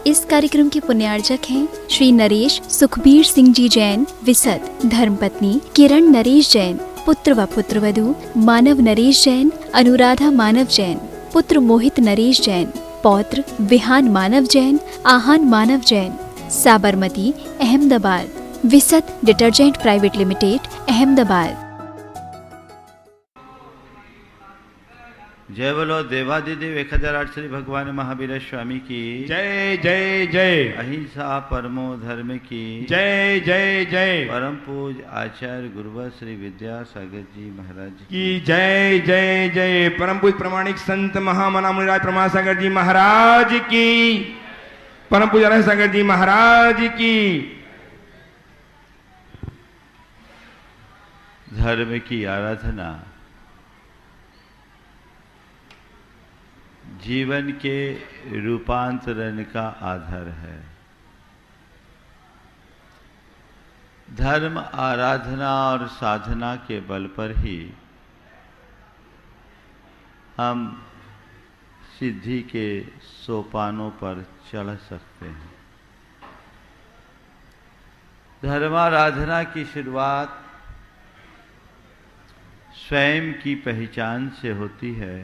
इस कार्यक्रम के पुण्यार्चक हैं श्री नरेश सुखबीर सिंह जी जैन विसद, धर्मपत्नी किरण नरेश जैन, पुत्र व पुत्रवधू मानव नरेश जैन, अनुराधा मानव जैन, पुत्र मोहित नरेश जैन, पौत्र Vihan Manav Jain, Aahan Manav Jain, Sabarmati Ahmedabad, Visad detergent private limited Ahmedabad. जय बोलो देवादिदेव 1008 श्री भगवान महावीर स्वामी की जय जय जय। अहिंसा परमो धर्म की जय जय जय। परम पूज आचार्य गुरुवर श्री विद्यासागर जी महाराज की जय जय जय। परम पूज प्रमाणिक संत महामना मुनिराज प्रमासागर जी महाराज की, परम पूज सागर जी महाराज की। धर्म की आराधना जीवन के रूपांतरण का आधार है। धर्म आराधना और साधना के बल पर ही हम सिद्धि के सोपानों पर चढ़ सकते हैं। धर्माराधना की शुरुआत स्वयं की पहचान से होती है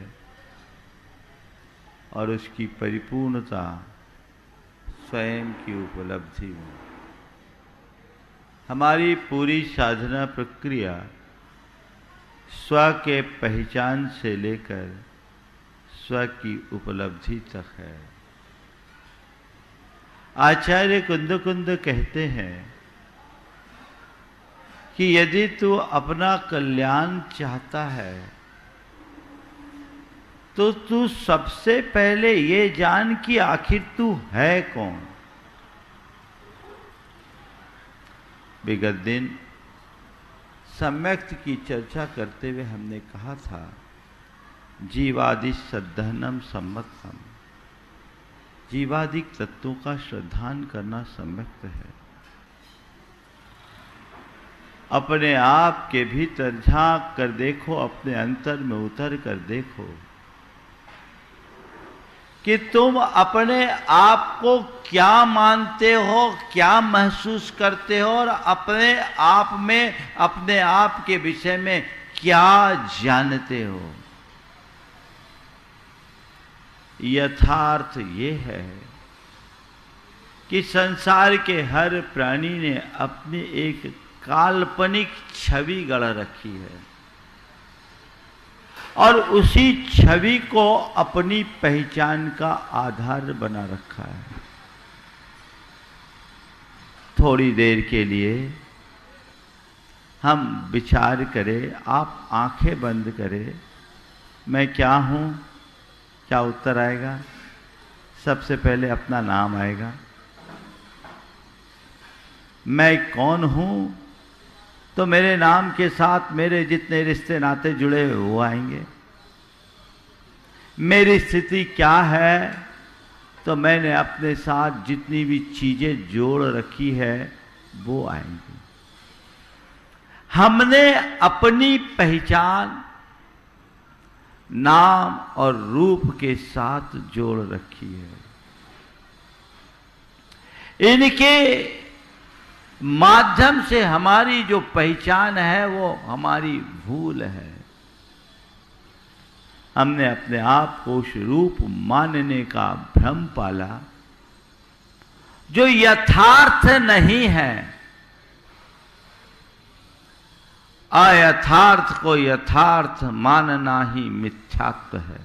और उसकी परिपूर्णता स्वयं की उपलब्धि में। हमारी पूरी साधना प्रक्रिया स्व के पहचान से लेकर स्व की उपलब्धि तक है। आचार्य कुंद कहते हैं कि यदि तू अपना कल्याण चाहता है तो तू सबसे पहले ये जान कि आखिर तू है कौन। विगत दिन सम्यक्त की चर्चा करते हुए हमने कहा था जीवादि श्रद्धनम सम्मतम, जीवादिक तत्वों का श्रद्धान करना सम्यक्त है। अपने आप के भीतर झांक कर देखो, अपने अंतर में उतर कर देखो कि तुम अपने आप को क्या मानते हो, क्या महसूस करते हो और अपने आप में अपने आप के विषय में क्या जानते हो। यथार्थ ये है कि संसार के हर प्राणी ने अपनी एक काल्पनिक छवि गढ़ रखी है और उसी छवि को अपनी पहचान का आधार बना रखा है। थोड़ी देर के लिए हम विचार करें, आप आंखें बंद करें, मैं क्या हूं, क्या उत्तर आएगा? सबसे पहले अपना नाम आएगा। मैं कौन हूं तो मेरे नाम के साथ मेरे जितने रिश्ते नाते जुड़े हुए वो आएंगे। मेरी स्थिति क्या है तो मैंने अपने साथ जितनी भी चीजें जोड़ रखी है वो आएंगी। हमने अपनी पहचान नाम और रूप के साथ जोड़ रखी है। इनके माध्यम से हमारी जो पहचान है वो हमारी भूल है। हमने अपने आप को उस रूप मानने का भ्रम पाला जो यथार्थ नहीं है। अयथार्थ को यथार्थ मानना ही मिथ्यात्व है।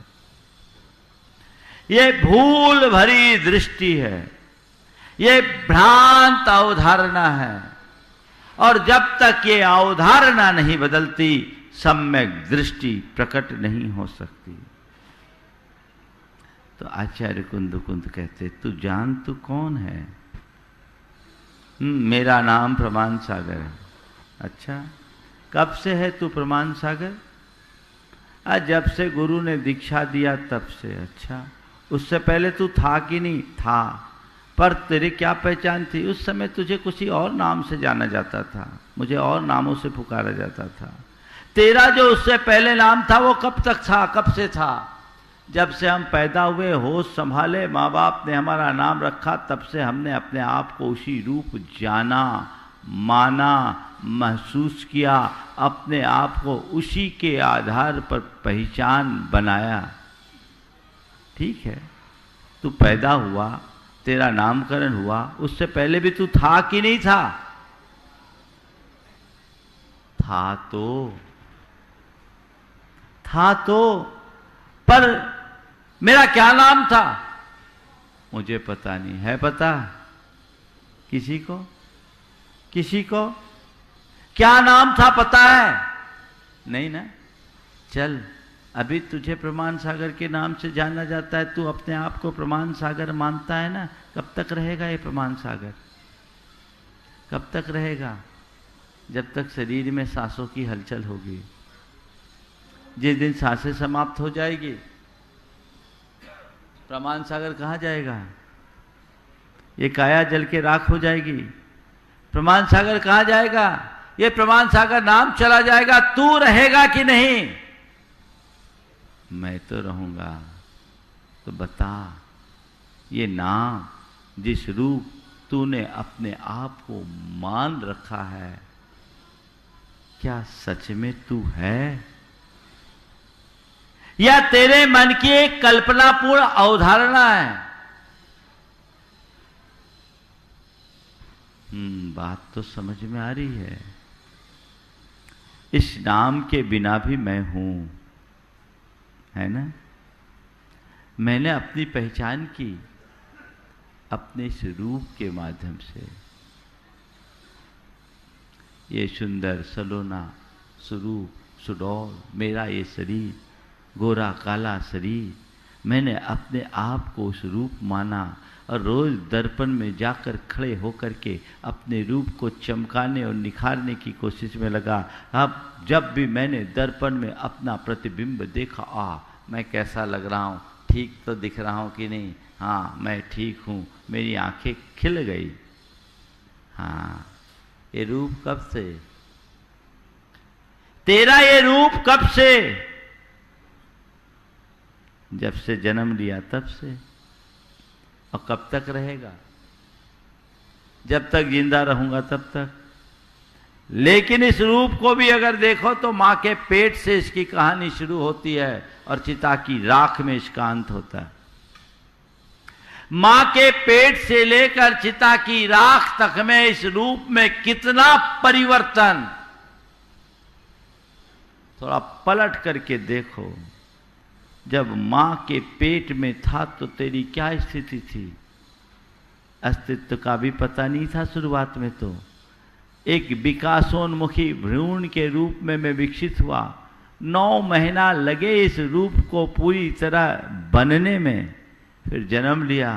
ये भूल भरी दृष्टि है, ये भ्रांत अवधारणा है और जब तक ये अवधारणा नहीं बदलती सम्यक दृष्टि प्रकट नहीं हो सकती। तो आचार्य कुंद कहते तू जान तू कौन है। मेरा नाम प्रमाण सागर है। अच्छा, कब से है तू प्रमाण सागर? जब से गुरु ने दीक्षा दिया तब से। अच्छा, उससे पहले तू था कि नहीं? था। पर तेरी क्या पहचान थी? उस समय तुझे किसी और नाम से जाना जाता था, मुझे और नामों से पुकारा जाता था। तेरा जो उससे पहले नाम था वो कब तक था, कब से था? जब से हम पैदा हुए, होश संभाले, माँ बाप ने हमारा नाम रखा, तब से हमने अपने आप को उसी रूप जाना, माना, महसूस किया, अपने आप को उसी के आधार पर पहचान बनाया। ठीक है, तू पैदा हुआ, तेरा नामकरण हुआ, उससे पहले भी तू था कि नहीं था? था तो, पर मेरा क्या नाम था मुझे पता नहीं है। पता किसी को? किसी को क्या नाम था पता है? नहीं ना। चल, अभी तुझे प्रमाण सागर के नाम से जाना जाता है, तू अपने आप को प्रमाण सागर मानता है ना। कब तक रहेगा ये प्रमाण सागर? कब तक रहेगा? जब तक शरीर में सांसों की हलचल होगी। जिस दिन सांसें समाप्त हो जाएगी, प्रमाण सागर कहाँ जाएगा? ये काया जल के राख हो जाएगी। प्रमाण सागर कहाँ जाएगा? ये प्रमाण सागर नाम चला जाएगा। तू रहेगा कि नहीं? मैं तो रहूंगा। तो बता, ये नाम, जिस रूप तूने अपने आप को मान रखा है, क्या सच में तू है, या तेरे मन की एक कल्पनापूर्ण अवधारणा है? बात तो समझ में आ रही है। इस नाम के बिना भी मैं हूं, है ना। मैंने अपनी पहचान की अपने इस रूप के माध्यम से। ये सुंदर सलोना स्वरूप, सुडौल मेरा ये शरीर, गोरा काला शरीर, मैंने अपने आप को उस रूप माना और रोज दर्पण में जाकर खड़े होकर के अपने रूप को चमकाने और निखारने की कोशिश में लगा। अब जब भी मैंने दर्पण में अपना प्रतिबिंब देखा, मैं कैसा लग रहा हूँ, ठीक तो दिख रहा हूँ कि नहीं? हाँ, मैं ठीक हूँ। मेरी आंखें खिल गई। हाँ, ये रूप कब से? तेरा ये रूप कब से? जब से जन्म लिया तब से। और कब तक रहेगा? जब तक जिंदा रहूंगा तब तक। लेकिन इस रूप को भी अगर देखो तो मां के पेट से इसकी कहानी शुरू होती है और चिता की राख में इसका अंत होता है। मां के पेट से लेकर चिता की राख तक में इस रूप में कितना परिवर्तन। थोड़ा पलट करके देखो, जब मां के पेट में था तो तेरी क्या स्थिति थी? अस्तित्व का भी पता नहीं था शुरुआत में। तो एक विकासोन्मुखी भ्रूण के रूप में मैं विकसित हुआ। 9 महीना लगे इस रूप को पूरी तरह बनने में। फिर जन्म लिया।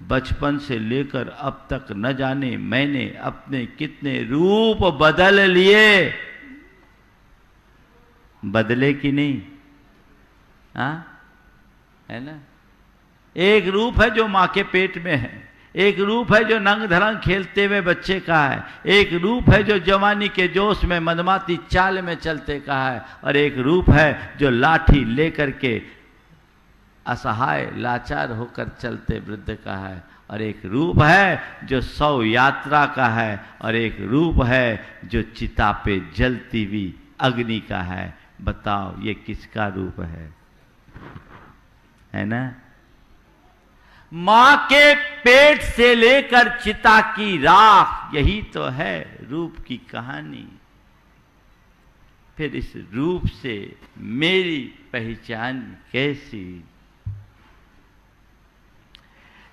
बचपन से लेकर अब तक न जाने मैंने अपने कितने रूप बदल लिए। बदले कि नहीं? हाँ, है ना। एक रूप है जो मां के पेट में है, एक रूप है जो नंग धरंग खेलते हुए बच्चे का है, एक रूप है जो जवानी के जोश में मदमाती चाल में चलते का है, और एक रूप है जो लाठी लेकर के असहाय लाचार होकर चलते वृद्ध का है, और एक रूप है जो 100 यात्रा का है, और एक रूप है जो चिता पे जलती हुई अग्नि का है। बताओ ये किसका रूप है ना। मां के पेट से लेकर चिता की राख, यही तो है रूप की कहानी। फिर इस रूप से मेरी पहचान कैसी?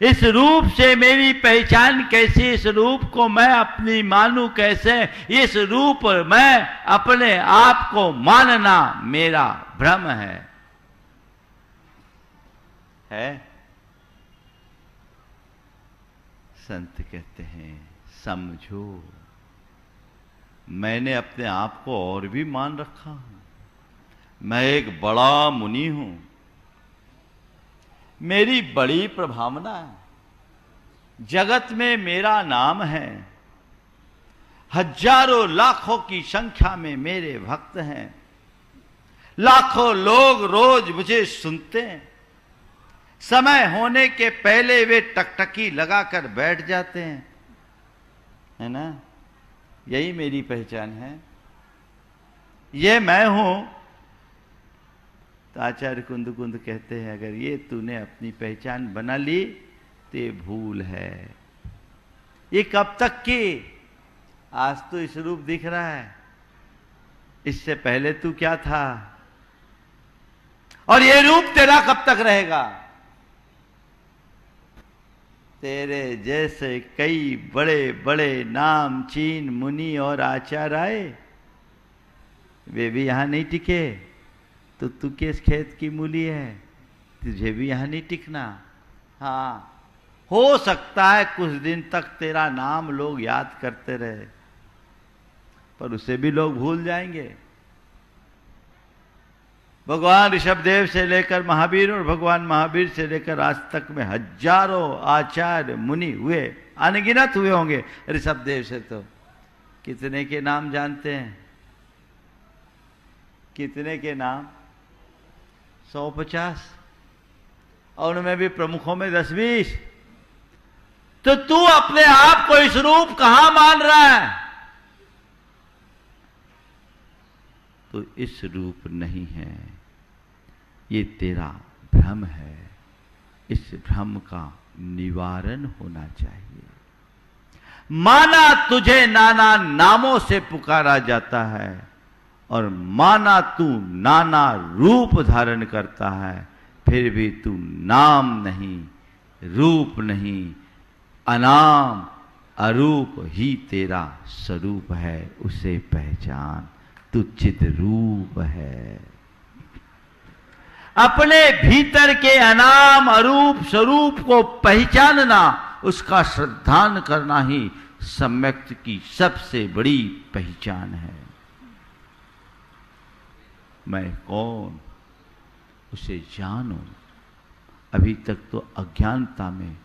इस रूप से मेरी पहचान कैसी? इस रूप को मैं अपनी मानूं कैसे? इस रूप में अपने आप को मानना मेरा भ्रम है। संत कहते हैं समझो, मैंने अपने आप को और भी मान रखा हूं। मैं एक बड़ा मुनि हूं, मेरी बड़ी प्रभावना है, जगत में मेरा नाम है, हजारों लाखों की संख्या में मेरे भक्त हैं, लाखों लोग रोज मुझे सुनते हैं, समय होने के पहले वे टकटकी लगाकर बैठ जाते हैं, है ना। यही मेरी पहचान है, ये मैं हूं। तो आचार्य कुंद कुंद कहते हैं, अगर ये तूने अपनी पहचान बना ली तो ये भूल है। ये कब तक की? आज तो इस रूप दिख रहा है, इससे पहले तू क्या था? और ये रूप तेरा कब तक रहेगा? तेरे जैसे कई बड़े बड़े नाम चीन मुनि और आचार्य आए, वे भी यहां नहीं टिके। तो तू किस खेत की मूली है, तुझे भी यहां नहीं टिकना। हाँ, हो सकता है कुछ दिन तक तेरा नाम लोग याद करते रहे, पर उसे भी लोग भूल जाएंगे। भगवान ऋषभदेव से लेकर महावीर और भगवान महावीर से लेकर आज तक में हजारों आचार्य मुनि हुए, अनगिनत हुए होंगे। ऋषभदेव से तो कितने के नाम जानते हैं? कितने के नाम? 150, और उनमें भी प्रमुखों में 10-20। तो तू अपने आप को इस रूप कहां मान रहा है? तो इस रूप नहीं है, ये तेरा भ्रम है। इस भ्रम का निवारण होना चाहिए। माना तुझे नाना नामों से पुकारा जाता है और माना तू नाना रूप धारण करता है, फिर भी तू नाम नहीं, रूप नहीं, अनाम अरूप ही तेरा स्वरूप है। उसे पहचान, तू चिद रूप है। अपने भीतर के अनाम अरूप स्वरूप को पहचानना, उसका श्रद्धान करना ही सम्यक की सबसे बड़ी पहचान है। मैं कौन, उसे जानो। अभी तक तो अज्ञानता में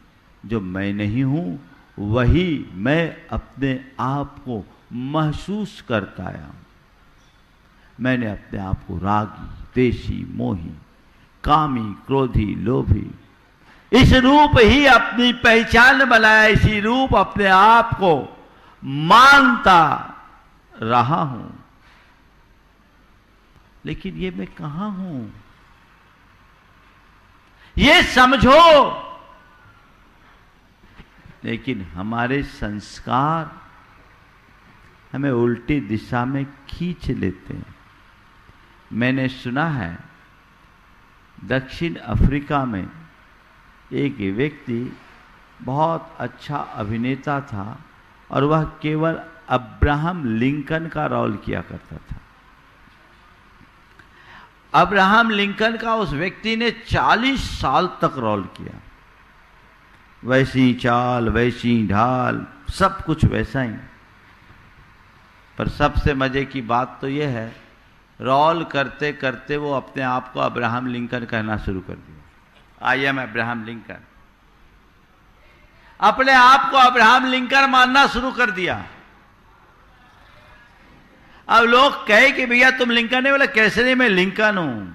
जो मैं नहीं हूं, वही मैं अपने आप को महसूस करता आया। मैंने अपने आप को रागी, द्वेषी, मोही, कामी, क्रोधी, लोभी, इस रूप ही अपनी पहचान बनाया। इसी रूप अपने आप को मानता रहा हूं, लेकिन ये मैं कहां हूं, ये समझो। लेकिन हमारे संस्कार हमें उल्टी दिशा में खींच लेते हैं। मैंने सुना है दक्षिण अफ्रीका में एक व्यक्ति बहुत अच्छा अभिनेता था और वह केवल अब्राहम लिंकन का रोल किया करता था। अब्राहम लिंकन का उस व्यक्ति ने 40 साल तक रोल किया। वैसी चाल, वैसी ढाल, सब कुछ वैसा ही। पर सबसे मजे की बात तो यह है, रोल करते करते वो अपने आप को अब्राहम लिंकन कहना शुरू कर दिया। I am Abraham Lincoln. अपने आप को अब्राहम लिंकन मानना शुरू कर दिया। अब लोग कहे कि भैया तुम लिंकन है, बोले कैसे नहीं, मैं लिंकन हूं।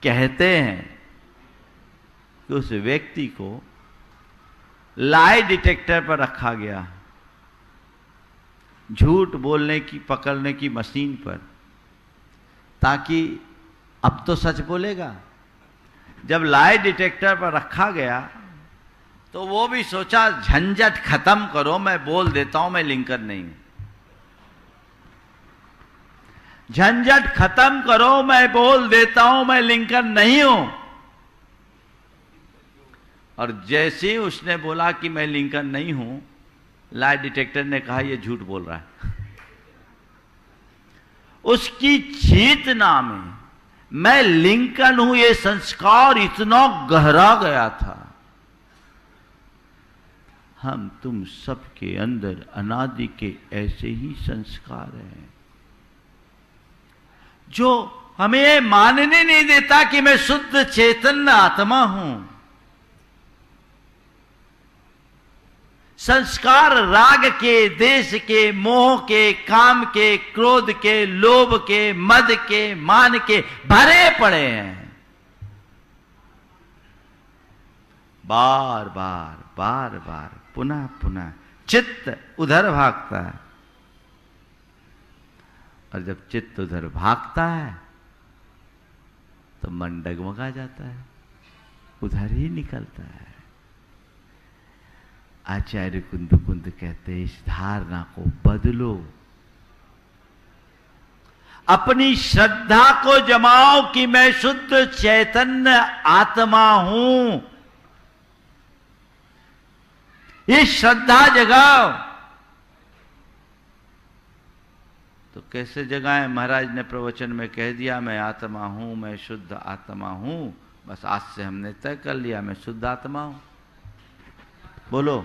कहते हैं कि उस व्यक्ति को लाई डिटेक्टर पर रखा गया, झूठ बोलने की पकड़ने की मशीन पर, ताकि अब तो सच बोलेगा। जब लाई डिटेक्टर पर रखा गया तो वो भी सोचा झंझट खत्म करो, मैं बोल देता हूं मैं लिंकन नहीं हूं। झंझट खत्म करो, मैं बोल देता हूं मैं लिंकन नहीं हूं। और जैसे ही उसने बोला कि मैं लिंकन नहीं हूं, लाई डिटेक्टर ने कहा यह झूठ बोल रहा है। उसकी चेतना में मैं लिंकन हूं यह संस्कार इतना गहरा गया था। हम तुम सबके अंदर अनादि के ऐसे ही संस्कार हैं, जो हमें यह मानने नहीं देता कि मैं शुद्ध चैतन्य आत्मा हूं। संस्कार राग के, देश के, मोह के, काम के, क्रोध के, लोभ के, मद के, मान के भरे पड़े हैं। बार बार बार बार पुनः पुनः चित्त उधर भागता है, और जब चित्त उधर भागता है तो मन डगमगा जाता है, उधर ही निकलता है। आचार्य कुंद कहते हैं इस धारणा को बदलो, अपनी श्रद्धा को जमाओ कि मैं शुद्ध चैतन्य आत्मा हूं। ये श्रद्धा जगाओ। तो कैसे जगाएं? महाराज ने प्रवचन में कह दिया मैं आत्मा हूं, मैं शुद्ध आत्मा हूं। बस आज से हमने तय कर लिया मैं शुद्ध आत्मा हूं। बोलो,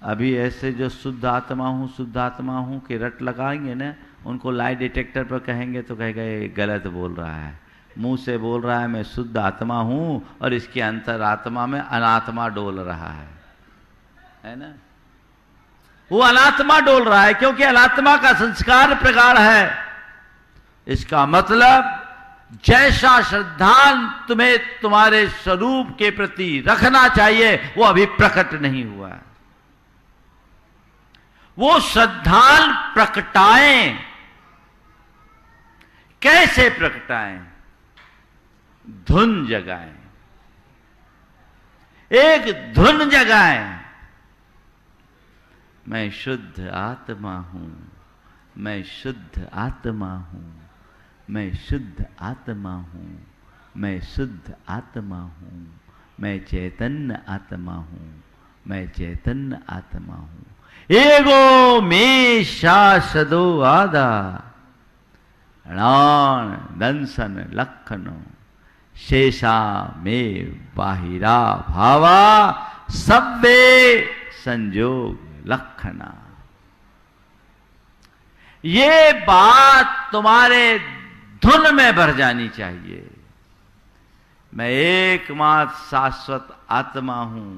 अभी ऐसे जो शुद्ध आत्मा हूं कि रट लगाएंगे ना, उनको लाई डिटेक्टर पर कहेंगे तो कहेगा ये गलत बोल रहा है, मुंह से बोल रहा है मैं शुद्ध आत्मा हूं और इसके अंतरात्मा में अनात्मा डोल रहा है ना? वो अनात्मा डोल रहा है क्योंकि अनात्मा का संस्कार प्रगाढ़ है। इसका मतलब जैसा श्रद्धान तुम्हें तुम्हारे स्वरूप के प्रति रखना चाहिए वो अभी प्रकट नहीं हुआ है। वो श्रद्धान प्रकटाएं। कैसे प्रकटाएं? धुन जगाएं, एक धुन जगाएं। मैं शुद्ध आत्मा हूं, मैं शुद्ध आत्मा हूं, मैं शुद्ध आत्मा हूं, मैं शुद्ध आत्मा हूं, मैं चैतन्य आत्मा हूं, मैं चैतन्य आत्मा हूं। एगो में शासदो आदा णाण दंसन लखनो शेषा में बाहिरा भावा सब्बे संजोग लखना। ये बात तुम्हारे धुन में भर जानी चाहिए। मैं एकमात्र शाश्वत आत्मा हूं,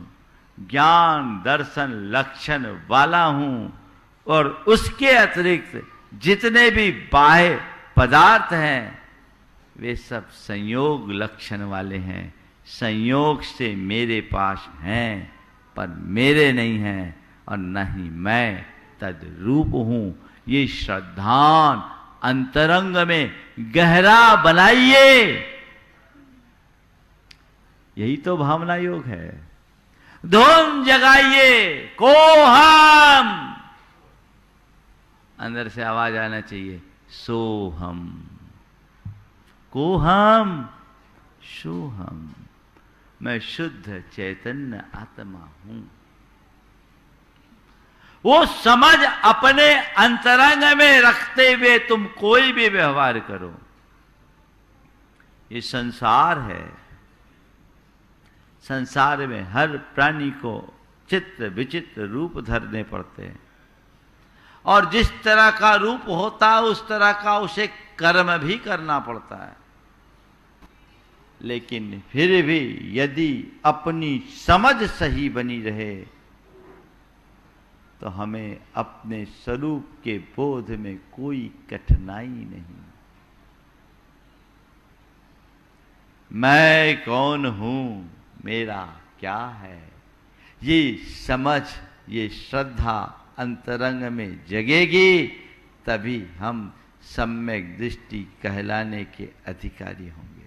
ज्ञान दर्शन लक्षण वाला हूं, और उसके अतिरिक्त जितने भी बाह्य पदार्थ हैं वे सब संयोग लक्षण वाले हैं, संयोग से मेरे पास हैं पर मेरे नहीं हैं, और न ही मैं तद रूप हूं। ये श्रद्धान अंतरंग में गहरा बनाइए। यही तो भावना योग है। धुन जगाइए, को हम, अंदर से आवाज आना चाहिए सोहम, को हम सोहम, मैं शुद्ध चैतन्य आत्मा हूं। वो समझ अपने अंतरंग में रखते हुए तुम कोई भी व्यवहार करो। ये संसार है, संसार में हर प्राणी को चित्र विचित्र रूप धरने पड़ते हैं, और जिस तरह का रूप होता है उस तरह का उसे कर्म भी करना पड़ता है। लेकिन फिर भी यदि अपनी समझ सही बनी रहे तो हमें अपने स्वरूप के बोध में कोई कठिनाई नहीं। मैं कौन हूं, मेरा क्या है, ये समझ, ये श्रद्धा अंतरंग में जगेगी, तभी हम सम्यक दृष्टि कहलाने के अधिकारी होंगे।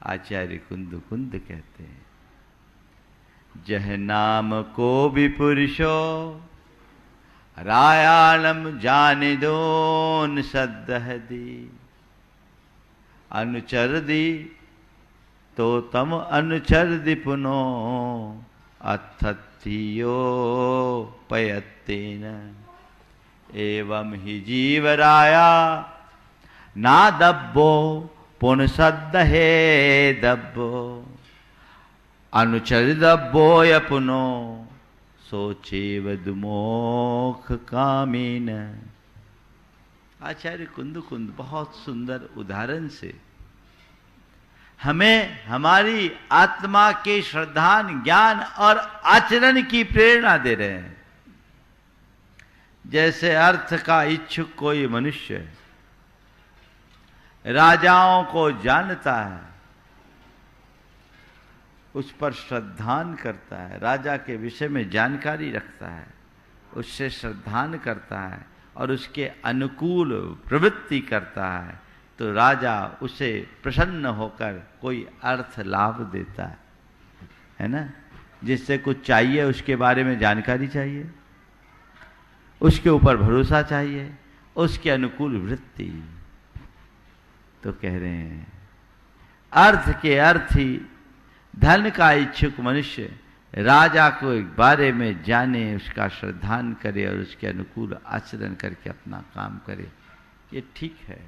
आचार्य कुंद कहते हैं जह नाम को भी पुरुषो रायाणम जाने दोन सद्दह दी, अनुचर दी तो तम अनुचर दी पुनो अथत्थियो पयत्तेन, एवं ही जीवराया ना दब्बो पुन सद्दहे दब्बो, अनुचर दब्बोय पुनो सोचेव दुमोख कामीन। आचार्य कुंद बहुत सुंदर उदाहरण से हमें हमारी आत्मा के श्रद्धान ज्ञान और आचरण की प्रेरणा दे रहे हैं। जैसे अर्थ का इच्छुक कोई मनुष्य राजाओं को जानता है, उस पर श्रद्धान करता है, राजा के विषय में जानकारी रखता है, उससे श्रद्धान करता है और उसके अनुकूल प्रवृत्ति करता है, तो राजा उसे प्रसन्न होकर कोई अर्थ लाभ देता है ना। जिससे कुछ चाहिए, उसके बारे में जानकारी चाहिए, उसके ऊपर भरोसा चाहिए, उसके अनुकूल वृत्ति। तो कह रहे हैं अर्थ के अर्थी, धन का इच्छुक मनुष्य राजा को एक बारे में जाने, उसका श्रद्धान करे और उसके अनुकूल आचरण करके अपना काम करे, ये ठीक है।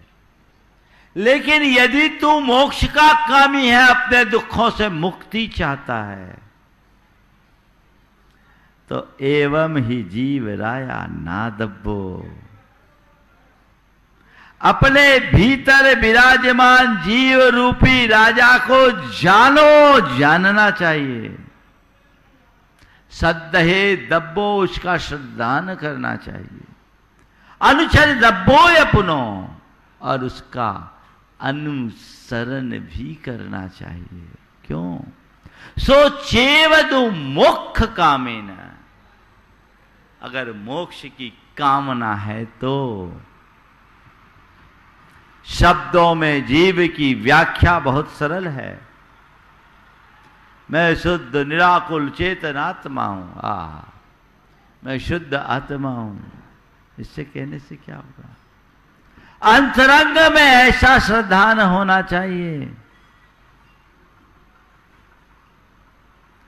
लेकिन यदि तू मोक्ष का कामी है, अपने दुखों से मुक्ति चाहता है, तो एवं ही जीव राया ना दब्बो, अपने भीतर विराजमान जीव रूपी राजा को जानो, जानना चाहिए। सद्दहे दब्बो, उसका श्रद्धान करना चाहिए। अनुचर दब्बो अपनो, और उसका अनुसरण भी करना चाहिए। क्यों? सो चेवदु मोक्ष कामेन, अगर मोक्ष की कामना है तो शब्दों में जीव की व्याख्या बहुत सरल है। मैं शुद्ध निराकुल चेतनात्मा हूं, मैं शुद्ध आत्मा हूं। इससे कहने से क्या होगा? अंतरंग में ऐसा श्रद्धान होना चाहिए।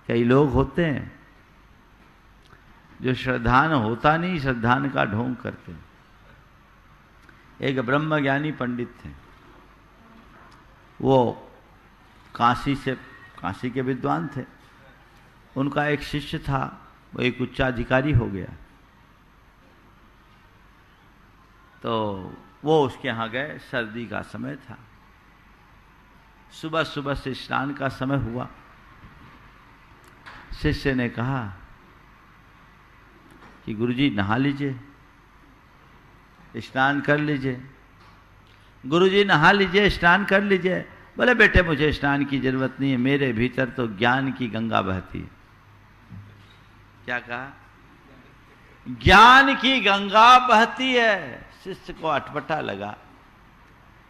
कई लोग होते हैं जो श्रद्धान होता नहीं, श्रद्धान का ढोंग करते हैं। एक ब्रह्मज्ञानी पंडित थे, वो काशी के विद्वान थे। उनका एक शिष्य था, वो एक उच्चाधिकारी हो गया, तो वो उसके यहाँ गए। सर्दी का समय था, सुबह सुबह से स्नान का समय हुआ। शिष्य ने कहा कि गुरुजी नहा लीजिए, स्नान कर लीजिए। गुरुजी नहा लीजिए, स्नान कर लीजिए। बोले बेटे मुझे स्नान की जरूरत नहीं है, मेरे भीतर तो ज्ञान की गंगा बहती है। क्या कहा? ज्ञान की गंगा बहती है। शिष्य को अटपटा लगा,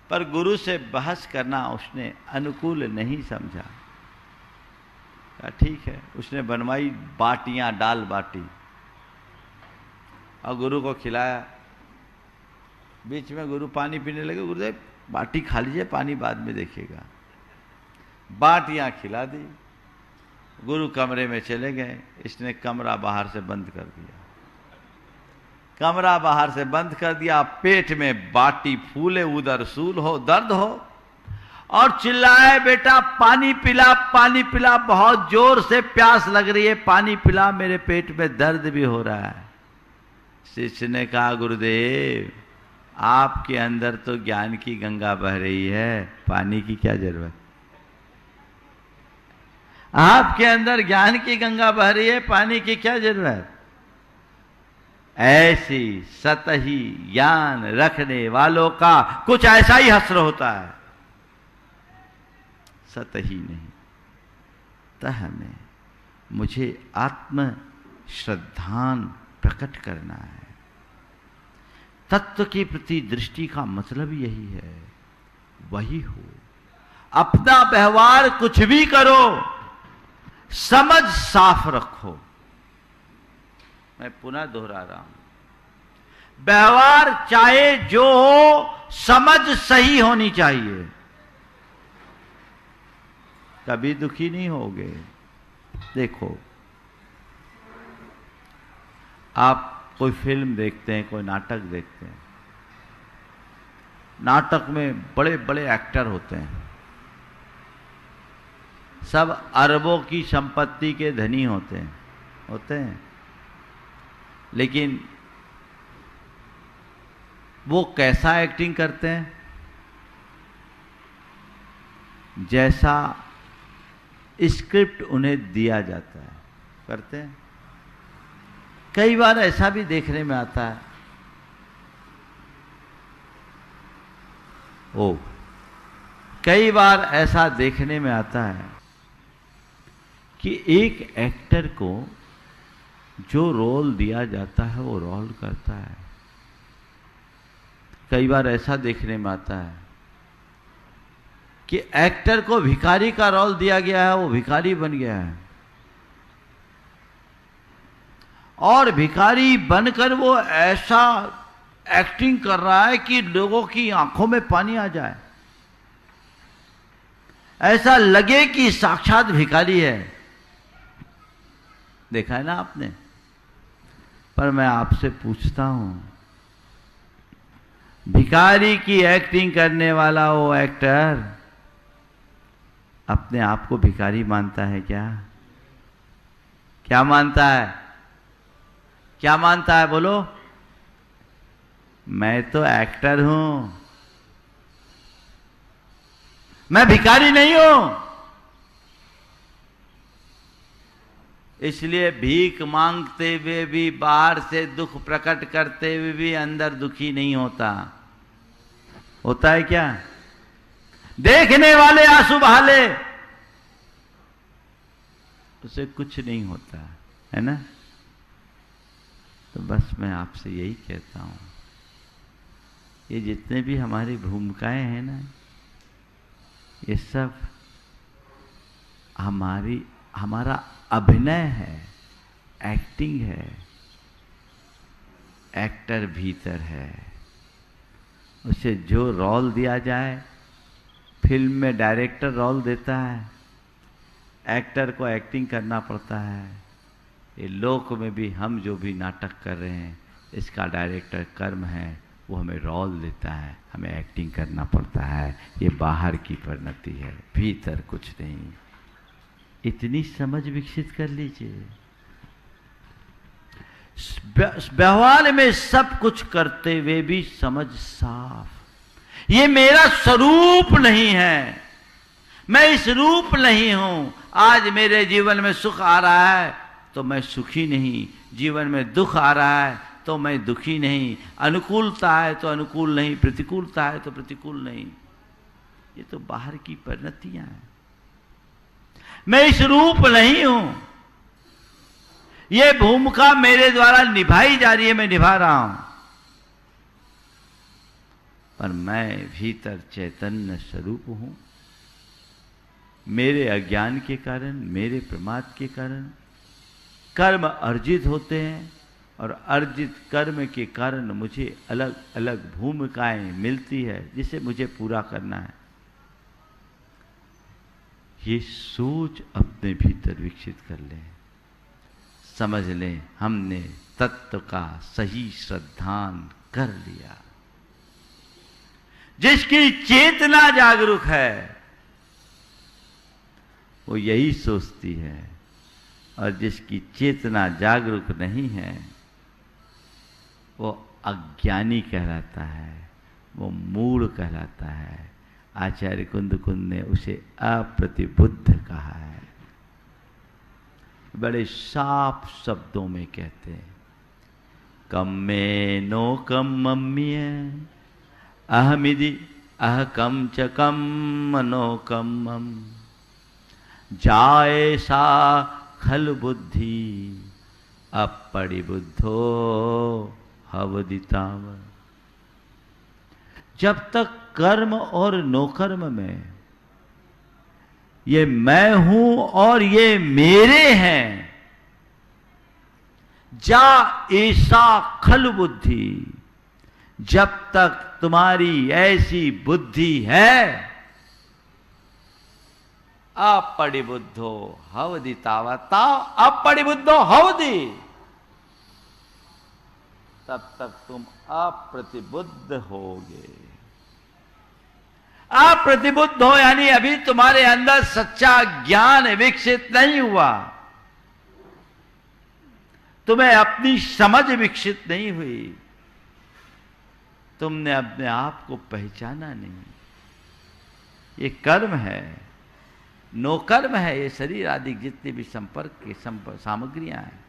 पर गुरु से बहस करना उसने अनुकूल नहीं समझा। ठीक है, उसने बनवाई बाटियां, दाल बाटी, और गुरु को खिलाया। बीच में गुरु पानी पीने लगे। गुरुदेव बाटी खा लीजिए, पानी बाद में देखिएगा। बाटियां खिला दी। गुरु कमरे में चले गए। इसने कमरा बाहर से बंद कर दिया। कमरा बाहर से बंद कर दिया। पेट में बाटी फूले, उधर सूल हो, दर्द हो, और चिल्लाए बेटा पानी पिला, पानी पिला, बहुत जोर से प्यास लग रही है, पानी पिला, मेरे पेट में दर्द भी हो रहा है। शिष्य ने कहा गुरुदेव आपके अंदर तो ज्ञान की गंगा बह रही है, पानी की क्या जरूरत? आपके अंदर ज्ञान की गंगा बह रही है, पानी की क्या जरूरत? ऐसी सतही ज्ञान रखने वालों का कुछ ऐसा ही हश्र होता है। सतही नहीं, तह में मुझे आत्म श्रद्धान प्रकट करना है। तत्व के प्रति दृष्टि का मतलब यही है, वही हो। अपना व्यवहार कुछ भी करो, समझ साफ रखो। मैं पुनः दोहरा रहा हूं, व्यवहार चाहे जो हो, समझ सही होनी चाहिए। कभी दुखी नहीं होगे। देखो, आप कोई फिल्म देखते हैं, कोई नाटक देखते हैं। नाटक में बड़े बड़े एक्टर होते हैं, सब अरबों की संपत्ति के धनी होते हैं, लेकिन वो कैसा एक्टिंग करते हैं? जैसा स्क्रिप्ट उन्हें दिया जाता है करते हैं। कई बार ऐसा भी देखने में आता है, कई बार ऐसा देखने में आता है कि एक एक्टर को जो रोल दिया जाता है वो रोल करता है। कई बार ऐसा देखने में आता है कि एक्टर को भिखारी का रोल दिया गया है, वो भिखारी बन गया है, और भिखारी बनकर वो ऐसा एक्टिंग कर रहा है कि लोगों की आंखों में पानी आ जाए, ऐसा लगे कि साक्षात भिखारी है। देखा है ना आपने? पर मैं आपसे पूछता हूं, भिखारी की एक्टिंग करने वाला वो एक्टर अपने आप को भिखारी मानता है क्या? क्या मानता है? क्या मानता है? बोलो। मैं तो एक्टर हूं, मैं भिखारी नहीं हूं। इसलिए भीख मांगते हुए भी, बाहर से दुख प्रकट करते हुए भी अंदर दुखी नहीं होता। होता है क्या? देखने वाले आंसू बहा ले, उसे कुछ नहीं होता है ना। तो बस मैं आपसे यही कहता हूं, ये जितने भी हमारी भूमिकाएं हैं ना, ये सब हमारा अभिनय है, एक्टिंग है। एक्टर भीतर है, उसे जो रोल दिया जाए, फिल्म में डायरेक्टर रोल देता है, एक्टर को एक्टिंग करना पड़ता है। ये लोक में भी हम जो भी नाटक कर रहे हैं, इसका डायरेक्टर कर्म है, वो हमें रोल देता है, हमें एक्टिंग करना पड़ता है। ये बाहर की परिणति है, भीतर कुछ नहीं। इतनी समझ विकसित कर लीजिए। व्यवहार में सब कुछ करते हुए भी समझ साफ, ये मेरा स्वरूप नहीं है, मैं इस रूप नहीं हूं। आज मेरे जीवन में सुख आ रहा है तो मैं सुखी नहीं, जीवन में दुख आ रहा है तो मैं दुखी नहीं, अनुकूलता है तो अनुकूल नहीं, प्रतिकूलता है तो प्रतिकूल नहीं। ये तो बाहर की परिणतियां हैं। मैं इस रूप नहीं हूं, ये भूमिका मेरे द्वारा निभाई जा रही है, मैं निभा रहा हूं, पर मैं भीतर चैतन्य स्वरूप हूं। मेरे अज्ञान के कारण, मेरे प्रमाद के कारण कर्म अर्जित होते हैं, और अर्जित कर्म के कारण मुझे अलग अलग भूमिकाएं मिलती है जिसे मुझे पूरा करना है। ये सोच अपने भीतर विकसित कर लें, समझ लें हमने तत्व का सही श्रद्धान कर लिया। जिसकी चेतना जागरूक है वो यही सोचती है, और जिसकी चेतना जागरूक नहीं है वो अज्ञानी कहलाता है, वो मूढ़ कहलाता है। आचार्य कुंद ने उसे अप्रतिबुद्ध कहा है। बड़े साफ शब्दों में कहते हैं, कम में नो कम मम्य अहमिदि अह कम च कम नो कम मम जाए सा खल बुद्धि अपरिबुद्धो हवदिताव। जब तक कर्म और नोकर्म में ये मैं हूं और ये मेरे हैं, जा ऐसा खल बुद्धि, जब तक तुम्हारी ऐसी बुद्धि है, अपरिबुद्धो हवदितावता, अपरिबुद्धो हवदि, तब तक तुम अप्रतिबुद्ध होगे। अप्रतिबुद्ध हो यानी अभी तुम्हारे अंदर सच्चा ज्ञान विकसित नहीं हुआ, तुम्हें अपनी समझ विकसित नहीं हुई, तुमने अपने आप को पहचाना नहीं। ये कर्म है, नो कर्म है। ये शरीर आदि जितने भी संपर्क की सामग्रियां हैं,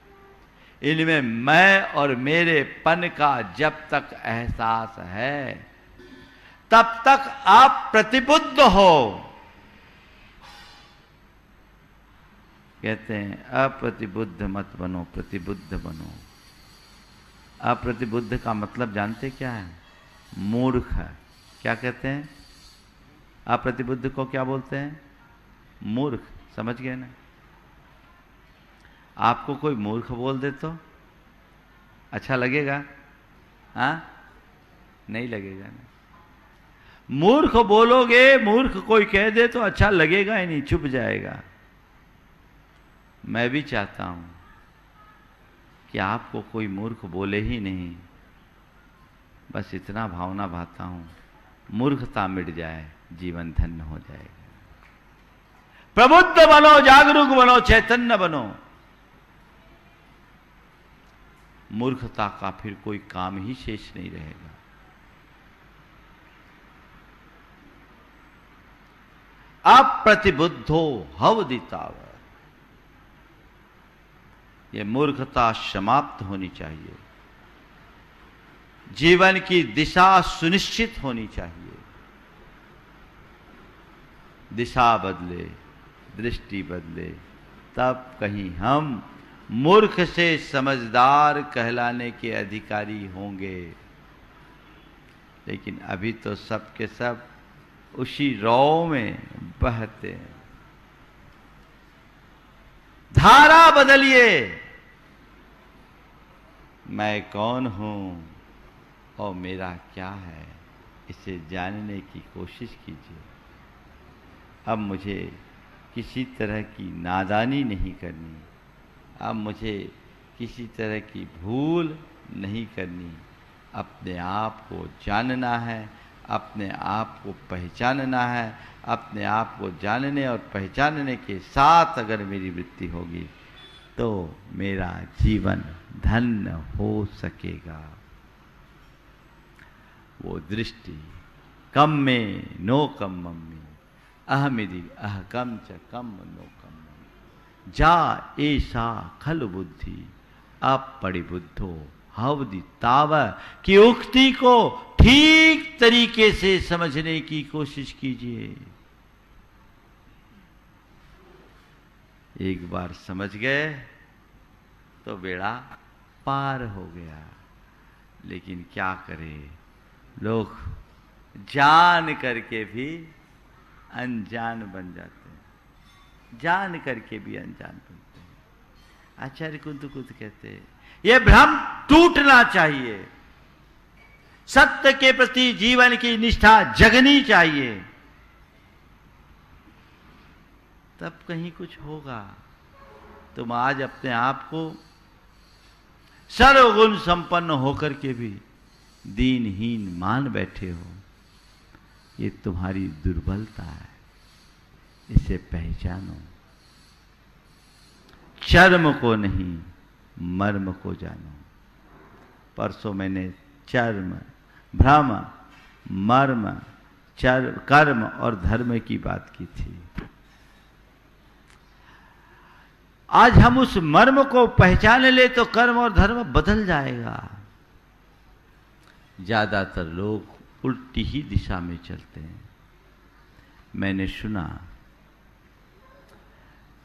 इनमें मैं और मेरेपन का जब तक एहसास है, तब तक आप प्रतिबुद्ध हो। कहते हैं अप्रतिबुद्ध मत बनो, प्रतिबुद्ध बनो। अप्रतिबुद्ध का मतलब जानते क्या है? मूर्ख है। क्या कहते हैं? अप्रतिबुद्ध को क्या बोलते हैं? मूर्ख। समझ गए ना? आपको कोई मूर्ख बोल दे तो अच्छा लगेगा? हाँ, नहीं लगेगा ना। मूर्ख बोलोगे, मूर्ख कोई कह दे तो अच्छा लगेगा ही नहीं, चुप जाएगा। मैं भी चाहता हूं कि आपको कोई मूर्ख बोले ही नहीं, बस इतना भावना भाता हूं, मूर्खता मिट जाए, जीवन धन्य हो जाएगा। प्रबुद्ध बनो, जागरूक बनो, चैतन्य बनो। मूर्खता का फिर कोई काम ही शेष नहीं रहेगा। अप्रतिबुद्धो हवदिताव, ये मूर्खता समाप्त होनी चाहिए। जीवन की दिशा सुनिश्चित होनी चाहिए। दिशा बदले, दृष्टि बदले, तब कहीं हम मूर्ख से समझदार कहलाने के अधिकारी होंगे। लेकिन अभी तो सब के सब उसी रौ में बहते हैं। धारा बदलिए। मैं कौन हूं और मेरा क्या है, इसे जानने की कोशिश कीजिए। अब मुझे किसी तरह की नादानी नहीं करनी, अब मुझे किसी तरह की भूल नहीं करनी। अपने आप को जानना है, अपने आप को पहचानना है। अपने आप को जानने और पहचानने के साथ अगर मेरी वृत्ति होगी तो मेरा जीवन धन्य हो सकेगा। वो दृष्टि कम में नो कम मम्मी, अहमिदी अहकम च कम नो कम, जा ऐसा खल बुद्धि अपरिबुद्धो हवदि ताव, की उक्ति को ठीक तरीके से समझने की कोशिश कीजिए। एक बार समझ गए तो बेड़ा पार हो गया। लेकिन क्या करें, लोग जान करके भी अनजान बन जाते हैं, जान करके भी अनजान बनते हैं। आचार्य कुंत कहते हैं ये भ्रम टूटना चाहिए। सत्य के प्रति जीवन की निष्ठा जगनी चाहिए, तब कहीं कुछ होगा। तुम आज अपने आप को सर्वगुण संपन्न होकर के भी दीनहीन मान बैठे हो, ये तुम्हारी दुर्बलता है। इसे पहचानो। चर्म को नहीं, मर्म को जानो। परसों मैंने चर्म, भ्रम, मर्म, कर्म और धर्म की बात की थी। आज हम उस मर्म को पहचान ले तो कर्म और धर्म बदल जाएगा। ज्यादातर लोग उल्टी ही दिशा में चलते हैं। मैंने सुना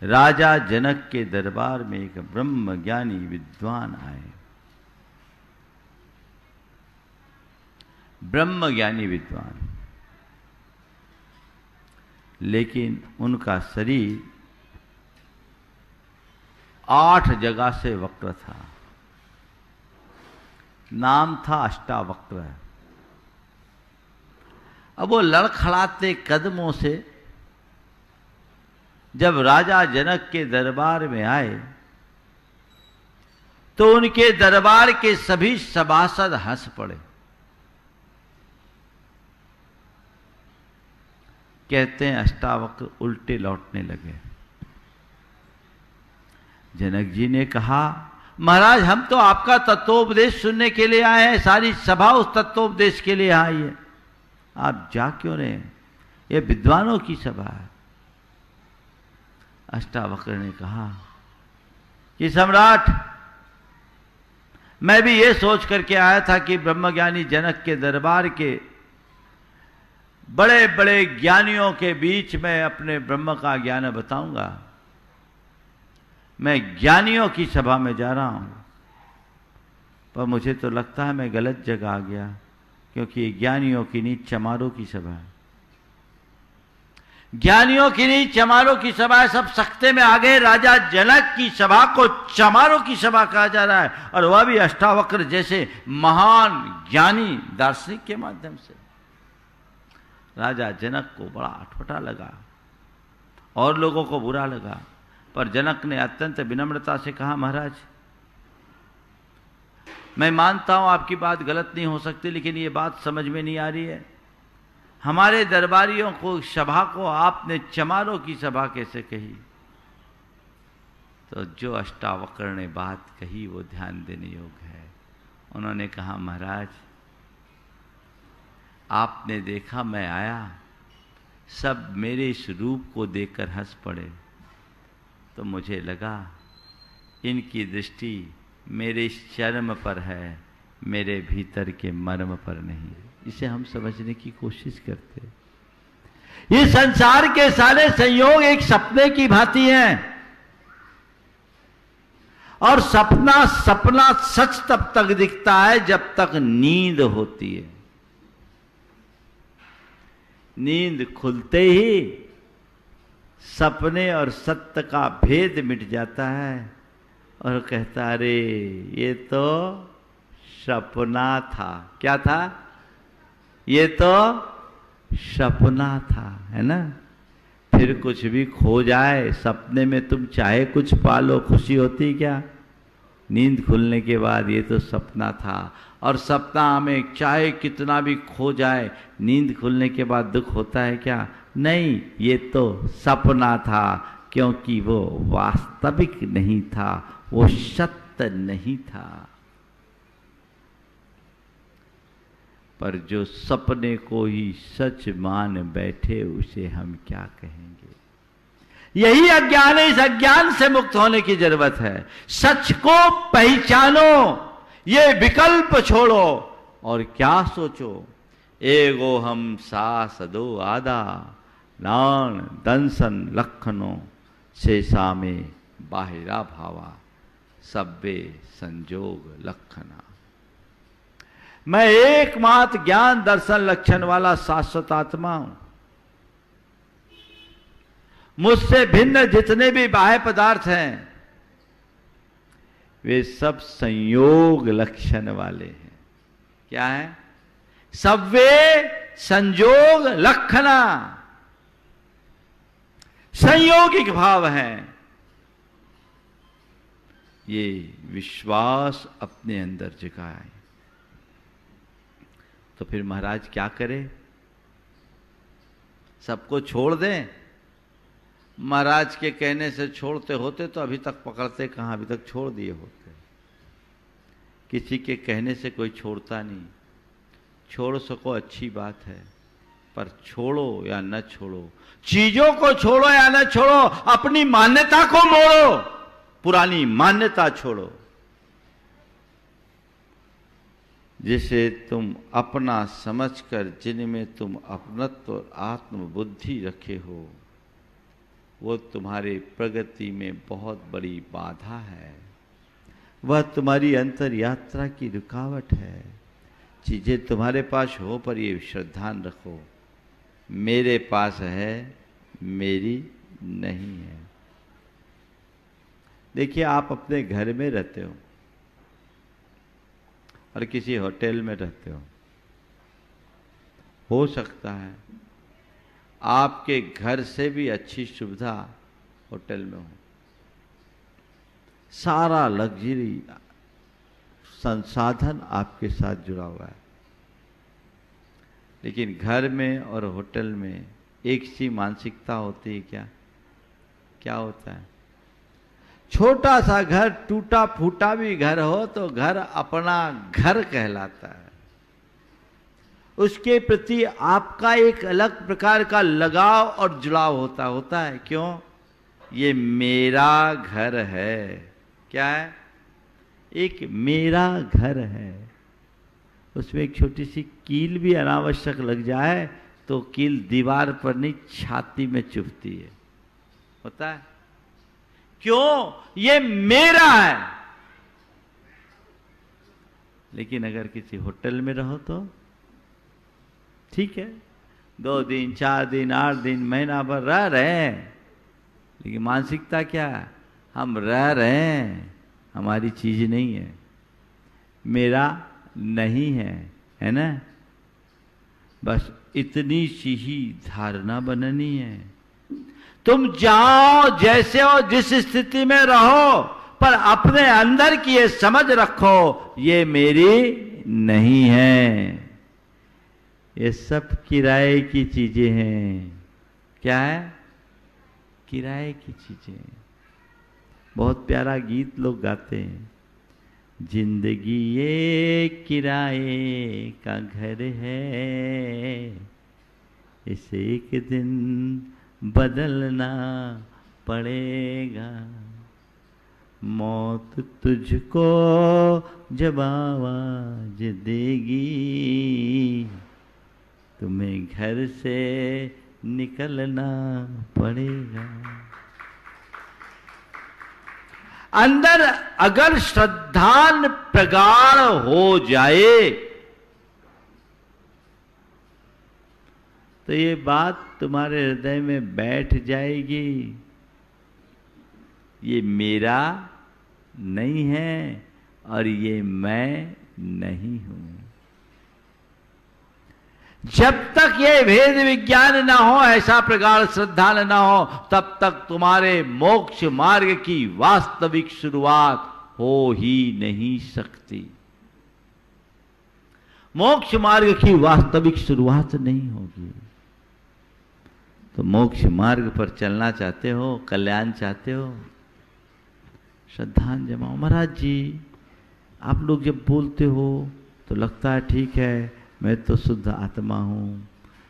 राजा जनक के दरबार में एक ब्रह्मज्ञानी विद्वान आए। ब्रह्मज्ञानी विद्वान, लेकिन उनका शरीर 8 जगह से वक्र था। नाम था अष्टावक्र। अब वो लड़खड़ाते कदमों से जब राजा जनक के दरबार में आए तो उनके दरबार के सभी सभासद हंस पड़े। कहते हैं अष्टावक्र उल्टे लौटने लगे। जनक जी ने कहा, महाराज हम तो आपका तत्वोपदेश सुनने के लिए आए हैं, सारी सभा उस तत्वोपदेश के लिए आई है, आप जा क्यों रहे हैं? ये विद्वानों की सभा है। अष्टावक्र ने कहा कि सम्राट, मैं भी ये सोच करके आया था कि ब्रह्मज्ञानी जनक के दरबार के बड़े बड़े ज्ञानियों के बीच में अपने ब्रह्म का ज्ञान बताऊंगा, मैं ज्ञानियों की सभा में जा रहा हूं, पर मुझे तो लगता है मैं गलत जगह आ गया, क्योंकि ये ज्ञानियों की नहीं चमारों की सभा है। ज्ञानियों की नहीं चमारों की सभा है। सब सख्ते में आ गए। राजा जनक की सभा को चमारों की सभा कहा जा रहा है, और वह भी अष्टावक्र जैसे महान ज्ञानी दार्शनिक के माध्यम से। राजा जनक को बड़ा अटपटा लगा और लोगों को बुरा लगा, पर जनक ने अत्यंत विनम्रता से कहा, महाराज मैं मानता हूं आपकी बात गलत नहीं हो सकती, लेकिन ये बात समझ में नहीं आ रही है। हमारे दरबारियों को सभा को आपने चमारों की सभा कैसे कही? तो जो अष्टावक्र ने बात कही वो ध्यान देने योग्य है। उन्होंने कहा, महाराज आपने देखा मैं आया, सब मेरे इस रूप को देखकर हंस पड़े, तो मुझे लगा इनकी दृष्टि मेरे इस चर्म पर है, मेरे भीतर के मर्म पर नहीं। इसे हम समझने की कोशिश करते। ये संसार के सारे संयोग एक सपने की भांति हैं, और सपना सपना सच तब तक दिखता है जब तक नींद होती है। नींद खुलते ही सपने और सत्य का भेद मिट जाता है, और कहता, अरे ये तो सपना था। क्या था? ये तो सपना था, है ना। फिर कुछ भी खो जाए सपने में, तुम चाहे कुछ पालो, खुशी होती क्या? नींद खुलने के बाद ये तो सपना था। और सपना में चाहे कितना भी खो जाए, नींद खुलने के बाद दुख होता है क्या? नहीं, ये तो सपना था, क्योंकि वो वास्तविक नहीं था, वो सत्य नहीं था। पर जो सपने को ही सच मान बैठे, उसे हम क्या कहेंगे? यही अज्ञान है। इस अज्ञान से मुक्त होने की जरूरत है। सच को पहचानो, ये विकल्प छोड़ो, और क्या सोचो? एगो हम सास दो आदा, नान दंसन लखनो, शेषा में बाहिरा भावा, सब्बे संजोग लखना। मैं एकमात्र ज्ञान दर्शन लक्षण वाला शाश्वत आत्मा हूं। मुझसे भिन्न जितने भी बाह्य पदार्थ हैं, वे सब संयोग लक्षण वाले हैं। क्या है? सब वे संयोग लक्षणा, संयोगिक भाव हैं। ये विश्वास अपने अंदर जगाए। तो फिर महाराज क्या करे? सबको छोड़ दें? महाराज के कहने से छोड़ते होते तो अभी तक पकड़ते कहाँ, अभी तक छोड़ दिए होते। किसी के कहने से कोई छोड़ता नहीं। छोड़ सको अच्छी बात है, पर छोड़ो या न छोड़ो, चीजों को छोड़ो या न छोड़ो, अपनी मान्यता को मोड़ो, पुरानी मान्यता छोड़ो। जिसे तुम अपना समझकर, जिनमें तुम अपनत्व और आत्म बुद्धि रखे हो, वो तुम्हारे प्रगति में बहुत बड़ी बाधा है। वह तुम्हारी अंतर यात्रा की रुकावट है। चीजें तुम्हारे पास हो, पर ये श्रद्धा रखो, मेरे पास है, मेरी नहीं है। देखिए, आप अपने घर में रहते हो और किसी होटल में रहते हो सकता है आपके घर से भी अच्छी सुविधा होटल में हो। सारा लग्जरी संसाधन आपके साथ जुड़ा हुआ है, लेकिन घर में और होटल में एक सी मानसिकता होती है। क्या क्या होता है? छोटा सा घर, टूटा फूटा भी घर हो तो घर अपना घर कहलाता है। उसके प्रति आपका एक अलग प्रकार का लगाव और जुड़ाव होता है। क्यों? ये मेरा घर है। क्या है? एक मेरा घर है। उसमें एक छोटी सी कील भी अनावश्यक लग जाए तो कील दीवार पर नहीं, छाती में चुभती है। होता है? क्यों? ये मेरा है। लेकिन अगर किसी होटल में रहो तो ठीक है, 2 दिन 4 दिन 8 दिन महीना भर रह रहे हैं, लेकिन मानसिकता क्या है? हम रह रहे हैं, हमारी चीज नहीं है, मेरा नहीं है ना? बस इतनी सी ही धारणा बननी है। तुम जाओ जैसे हो, जिस स्थिति में रहो, पर अपने अंदर की ये समझ रखो, ये मेरी नहीं है, ये सब किराए की चीजें हैं। क्या है? किराए की चीजें। बहुत प्यारा गीत लोग गाते हैं, जिंदगी ये किराए का घर है, इसे एक दिन बदलना पड़ेगा, मौत तुझको जब आवाज देगी, तुम्हें घर से निकलना पड़ेगा। अंदर अगर श्रद्धान प्रगाढ़ हो जाए तो ये बात तुम्हारे हृदय में बैठ जाएगी, ये मेरा नहीं है और ये मैं नहीं हूं। जब तक ये भेद विज्ञान ना हो, ऐसा प्रगाढ़ श्रद्धा ना हो, तब तक तुम्हारे मोक्ष मार्ग की वास्तविक शुरुआत हो ही नहीं सकती। मोक्ष मार्ग की वास्तविक शुरुआत नहीं होगी। तो मोक्ष मार्ग पर चलना चाहते हो, कल्याण चाहते हो, श्रद्धान जमाओ। महाराज जी, आप लोग जब बोलते हो तो लगता है ठीक है, मैं तो शुद्ध आत्मा हूँ,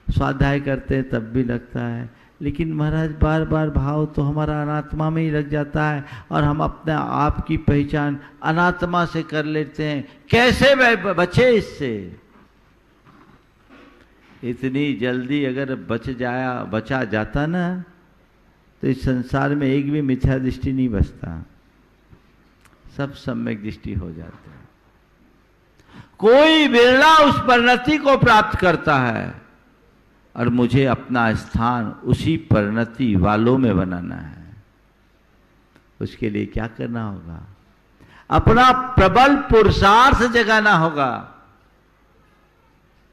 स्वाध्याय करते हैं तब भी लगता है, लेकिन महाराज बार बार भाव तो हमारा अनात्मा में ही लग जाता है और हम अपने आप की पहचान अनात्मा से कर लेते हैं। कैसे बचे इससे? इतनी जल्दी अगर बचा जाता ना, तो इस संसार में एक भी मिथ्या दृष्टि नहीं बचता, सब सम्यक दृष्टि हो जाते हैं। कोई बिरला उस परिणति को प्राप्त करता है और मुझे अपना स्थान उसी परिणति वालों में बनाना है। उसके लिए क्या करना होगा? अपना प्रबल पुरुषार्थ जगाना होगा।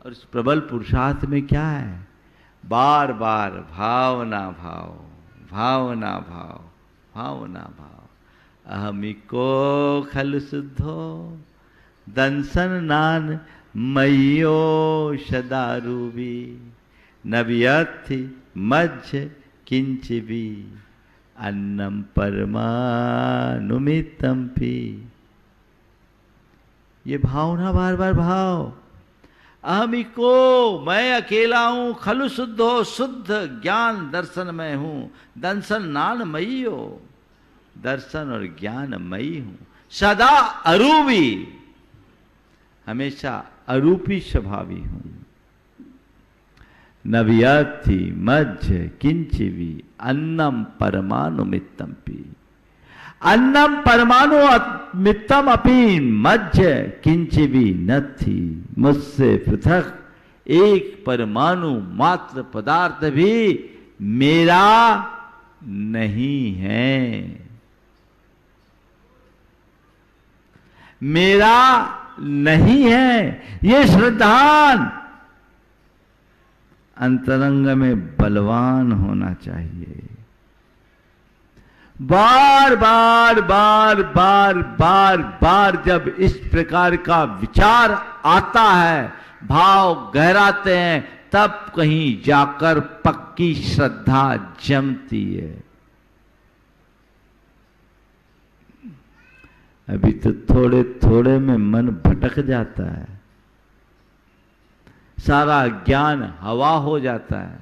और इस प्रबल पुरुषार्थ में क्या है? बार बार भावना भाव, भावना भाव, भावना भाव। अहमिको खल शुद्धो दंसन नान मयो सदारूबी, नव्यथि मज्ज किंच भी अन्नम परमानुमितम पी। ये भावना बार बार भाव, अहमिको, मैं अकेला हूं, खलु शुद्धो, शुद्ध ज्ञान दर्शन में हूं, दंसन नान मई हो, दर्शन और ज्ञान मई हूं, सदा अरूपी, हमेशा अरूपी स्वभावी हूं, नव्यथि मज्ज किंचिवी अन्नम परमानुमितम पी, अन्नम परमाणु मित्तम अपी मज्ज किंचिवी नथि, मुझसे पृथक एक परमाणु मात्र पदार्थ भी मेरा नहीं है, मेरा नहीं है। ये श्रद्धान अंतरंग में बलवान होना चाहिए। बार बार बार बार बार बार जब इस प्रकार का विचार आता है, भाव गहराते हैं, तब कहीं जाकर पक्की श्रद्धा जमती है। अभी तो थोड़े थोड़े में मन भटक जाता है, सारा ज्ञान हवा हो जाता है,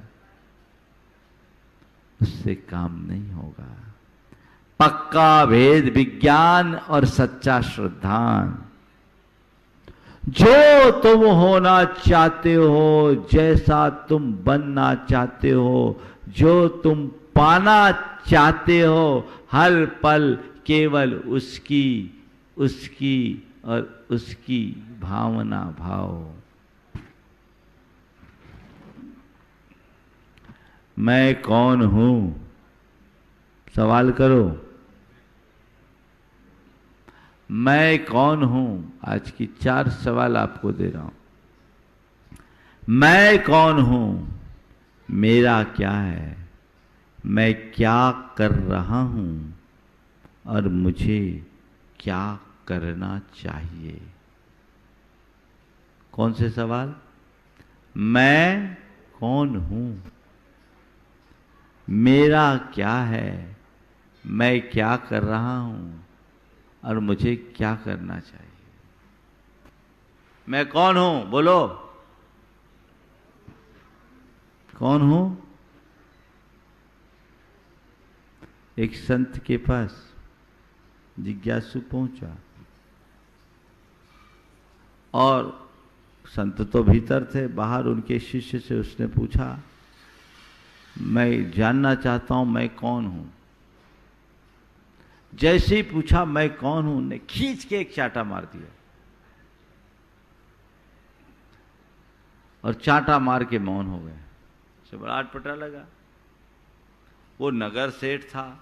उससे काम नहीं होगा। पक्का भेद विज्ञान और सच्चा श्रद्धान, जो तुम होना चाहते हो, जैसा तुम बनना चाहते हो, जो तुम पाना चाहते हो हर पल केवल उसकी उसकी और उसकी भावना भाव। मैं कौन हूं? सवाल करो, मैं कौन हूं? आज की 4 सवाल आपको दे रहा हूं। मैं कौन हूं? मेरा क्या है? मैं क्या कर रहा हूं? और मुझे क्या करना चाहिए? कौन से सवाल? मैं कौन हूं? मेरा क्या है? मैं क्या कर रहा हूं? और मुझे क्या करना चाहिए? मैं कौन हूं? बोलो, कौन हूं? एक संत के पास जिज्ञासु पहुंचा और संत तो भीतर थे, बाहर उनके शिष्य से उसने पूछा, मैं जानना चाहता हूं मैं कौन हूं। जैसे ही पूछा मैं कौन हूं, ने खींच के एक चांटा मार दिया और चांटा मार के मौन हो गए। उसे बड़ा अटपटा लगा। वो नगर सेठ था,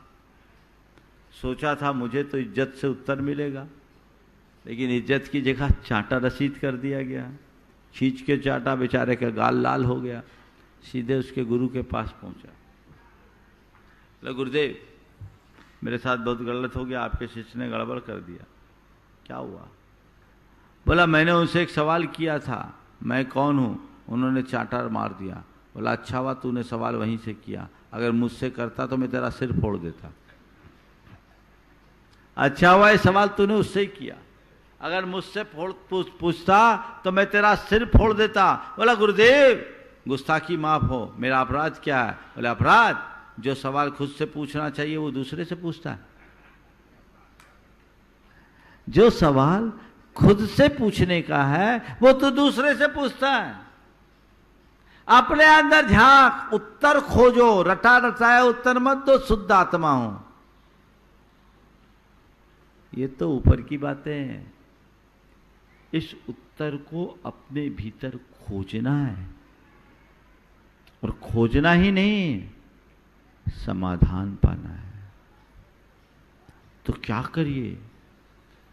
सोचा था मुझे तो इज्जत से उत्तर मिलेगा, लेकिन इज्जत की जगह चांटा रसीद कर दिया गया। खींच के चांटा, बेचारे का गाल लाल हो गया। सीधे उसके गुरु के पास पहुंचा। बोला, गुरुदेव मेरे साथ बहुत गलत हो गया, आपके शिष्य ने गड़बड़ कर दिया। क्या हुआ? बोला, मैंने उनसे एक सवाल किया था, मैं कौन हूं, उन्होंने चांटा मार दिया। बोला, अच्छा हुआ तूने सवाल वहीं से किया, अगर मुझसे करता तो मैं तेरा सिर फोड़ देता। अच्छा हुआ ये सवाल तूने उससे किया, अगर मुझसे पूछता तो मैं तेरा सिर फोड़ देता। बोला, गुरुदेव गुस्ताखी माफ हो, मेरा अपराध क्या है? बोले, अपराध? जो सवाल खुद से पूछना चाहिए वो दूसरे से पूछता है। जो सवाल खुद से पूछने का है वो तो दूसरे से पूछता है। अपने अंदर झांक, उत्तर खोजो, रटा रटाया उत्तर मत दो, शुद्ध आत्मा हो। ये तो ऊपर की बातें हैं। इस उत्तर को अपने भीतर खोजना है, और खोजना ही नहीं, समाधान पाना है। तो क्या करिए?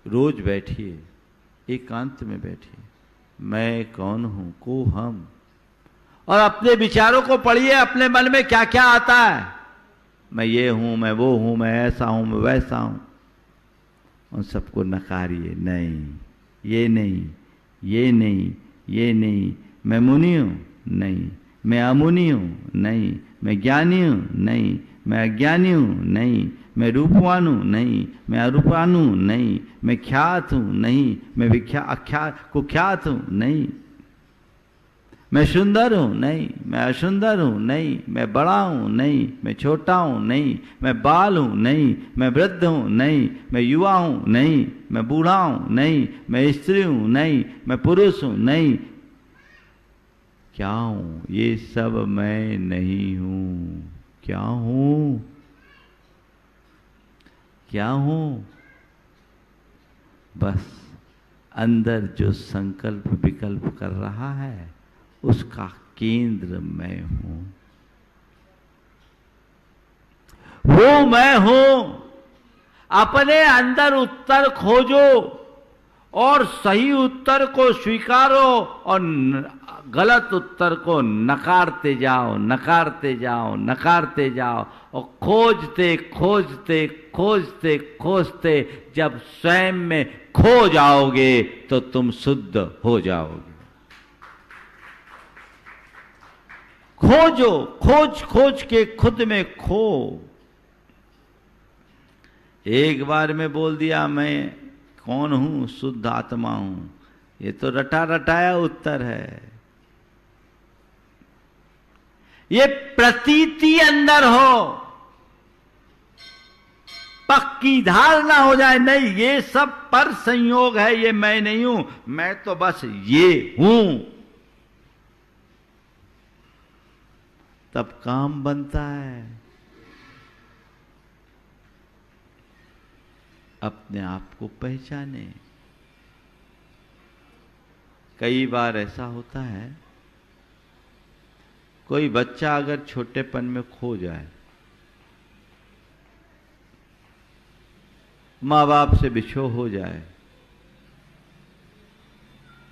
रोज बैठिए, एकांत में बैठिए, मैं कौन हूं को हम, और अपने विचारों को पढ़िए। अपने मन में क्या क्या आता है, मैं ये हूं, मैं वो हूं, मैं ऐसा हूं, मैं वैसा हूं, उन सबको नकारिए। नहीं, ये नहीं, ये नहीं, ये नहीं। मैं मुनि हूं? नहीं। मैं अमुनि हूं? नहीं। मैं ज्ञानी हूं? नहीं। मैं अज्ञानी हूं? नहीं। मैं रूपवान हूं? नहीं। मैं अरूपवान हूं? नहीं। मैं ख्यात हूं? नहीं। मैं अख्यात कुख्यात हूं? नहीं। मैं सुंदर हूं? नहीं। मैं अସୁंदर हूं? नहीं। मैं बड़ा हूं? नहीं। मैं छोटा हूं? नहीं। मैं बाल हूं? नहीं। मैं वृद्ध हूं? नहीं। मैं युवा हूं? नहीं। मैं बूढ़ा हूं? नहीं। मैं स्त्री हूं? नहीं। मैं पुरुष हूं? नहीं। क्या हूं? ये सब मैं नहीं हूं। क्या हूं? क्या हूं? बस अंदर जो संकल्प विकल्प कर रहा है उसका केंद्र मैं हूं। वो मैं हूं। अपने अंदर उत्तर खोजो और सही उत्तर को स्वीकारो और गलत उत्तर को नकारते जाओ, नकारते जाओ, नकारते जाओ, और खोजते खोजते खोजते खोजते जब स्वयं में खो जाओगे तो तुम शुद्ध हो जाओगे। खोजो, खोज खोज के खुद में खो। एक बार में बोल दिया मैं कौन हूं, शुद्ध आत्मा हूं, ये तो रटा रटाया उत्तर है। ये प्रतीति अंदर हो, पक्की धारणा हो जाए, नहीं ये सब पर संयोग है, ये मैं नहीं हूं, मैं तो बस ये हूं, तब काम बनता है। अपने आप को पहचाने। कई बार ऐसा होता है, कोई बच्चा अगर छोटेपन में खो जाए, माँ बाप से बिछो हो जाए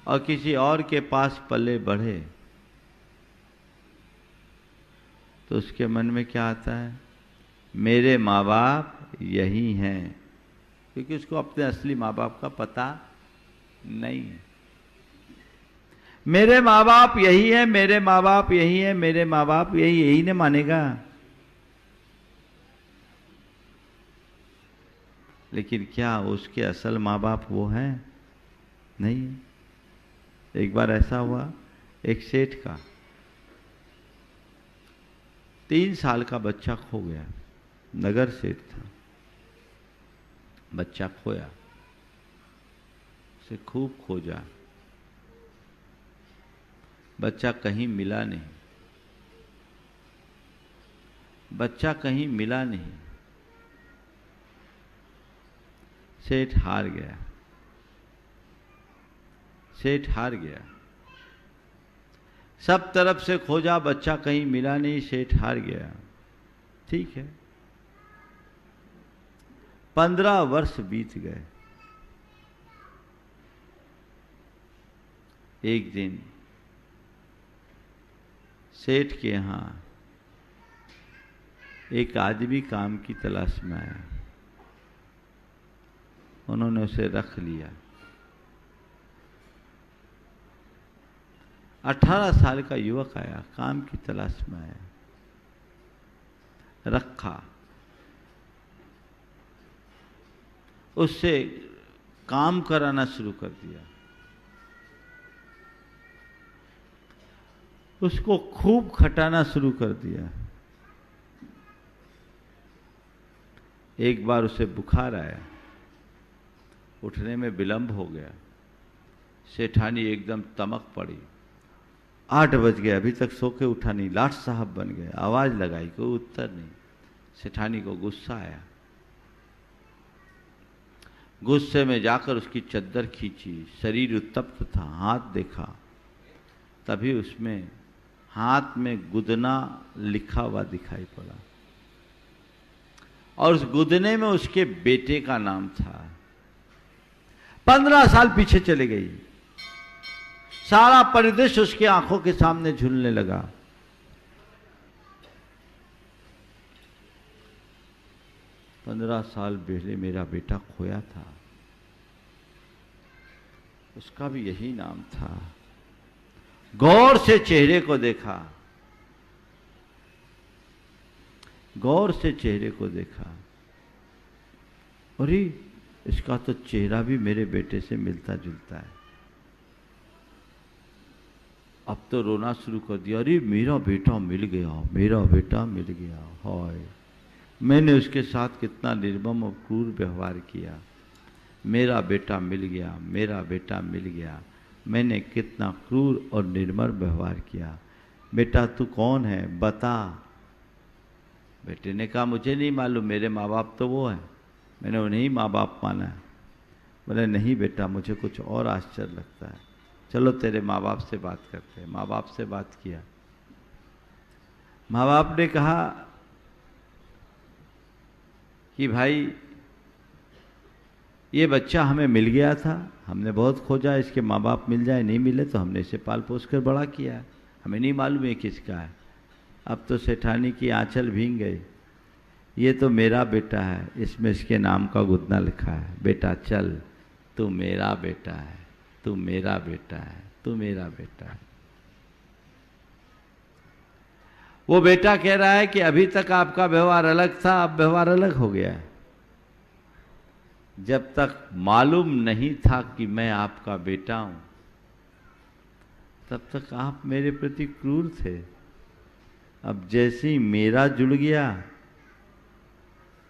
और किसी और के पास पले बढ़े, तो उसके मन में क्या आता है? मेरे माँ बाप यही हैं, क्योंकि उसको अपने असली माँ बाप का पता नहीं है। मेरे माँ बाप यही है, मेरे माँ बाप यही है, मेरे माँ बाप यही ने मानेगा। लेकिन क्या उसके असल माँ बाप वो हैं? नहीं। एक बार ऐसा हुआ, एक सेठ का 3 साल का बच्चा खो गया। नगर सेठ था, बच्चा खोया, उसे खूब खोजा, बच्चा कहीं मिला नहीं, बच्चा कहीं मिला नहीं। सेठ हार गया, सेठ हार गया। सब तरफ से खोजा, बच्चा कहीं मिला नहीं, सेठ हार गया। ठीक है, 15 वर्ष बीत गए। एक दिन सेठ के यहां एक आदमी काम की तलाश में आया। उन्होंने उसे रख लिया। 18 साल का युवक आया, काम की तलाश में आया, रखा। उससे काम कराना शुरू कर दिया, उसको खूब खटाना शुरू कर दिया। एक बार उसे बुखार आया, उठने में विलंब हो गया। सेठानी एकदम तमक पड़ी। 8 बज गए, अभी तक सो के उठा नहीं। लाट साहब बन गए, आवाज लगाई, कोई उत्तर नहीं। सेठानी को गुस्सा आया। गुस्से में जाकर उसकी चद्दर खींची, शरीर उत्तप्त था, हाथ देखा, तभी उसमें हाथ में गुदना लिखा हुआ दिखाई पड़ा, और उस गुदने में उसके बेटे का नाम था। 15 साल पीछे चले गई। सारा परिदृश्य उसकी आंखों के सामने झूलने लगा। पंद्रह साल पहले मेरा बेटा खोया था, उसका भी यही नाम था। गौर से चेहरे को देखा, गौर से चेहरे को देखा। अरे इसका तो चेहरा भी मेरे बेटे से मिलता जुलता है। अब तो रोना शुरू कर दिया। अरे मेरा बेटा मिल गया, मेरा बेटा मिल गया। हाय, मैंने उसके साथ कितना निर्मम और क्रूर व्यवहार किया। मेरा बेटा मिल गया, मेरा बेटा मिल गया। मैंने कितना क्रूर और निर्मम व्यवहार किया। बेटा तू कौन है, बता। बेटे ने कहा मुझे नहीं मालूम, मेरे माँ बाप तो वो हैं, मैंने उन्हें ही माँ बाप माना है। बोले नहीं बेटा, मुझे कुछ और आश्चर्य लगता है, चलो तेरे माँ बाप से बात करते हैं। माँ बाप से बात किया। माँ बाप ने कहा कि भाई ये बच्चा हमें मिल गया था, हमने बहुत खोजा, इसके माँ बाप मिल जाए, नहीं मिले तो हमने इसे पाल पोस कर बड़ा किया, हमें नहीं मालूम ये किसका है। अब तो सेठानी की आंचल भीग गई। ये तो मेरा बेटा है, इसमें इसके नाम का गुदना लिखा है। बेटा चल, तू मेरा बेटा है, तू मेरा बेटा है, तू मेरा बेटा है। वो बेटा कह रहा है कि अभी तक आपका व्यवहार अलग था, अब व्यवहार अलग हो गया है। जब तक मालूम नहीं था कि मैं आपका बेटा हूं, तब तक आप मेरे प्रति क्रूर थे। अब जैसे ही मेरा जुड़ गया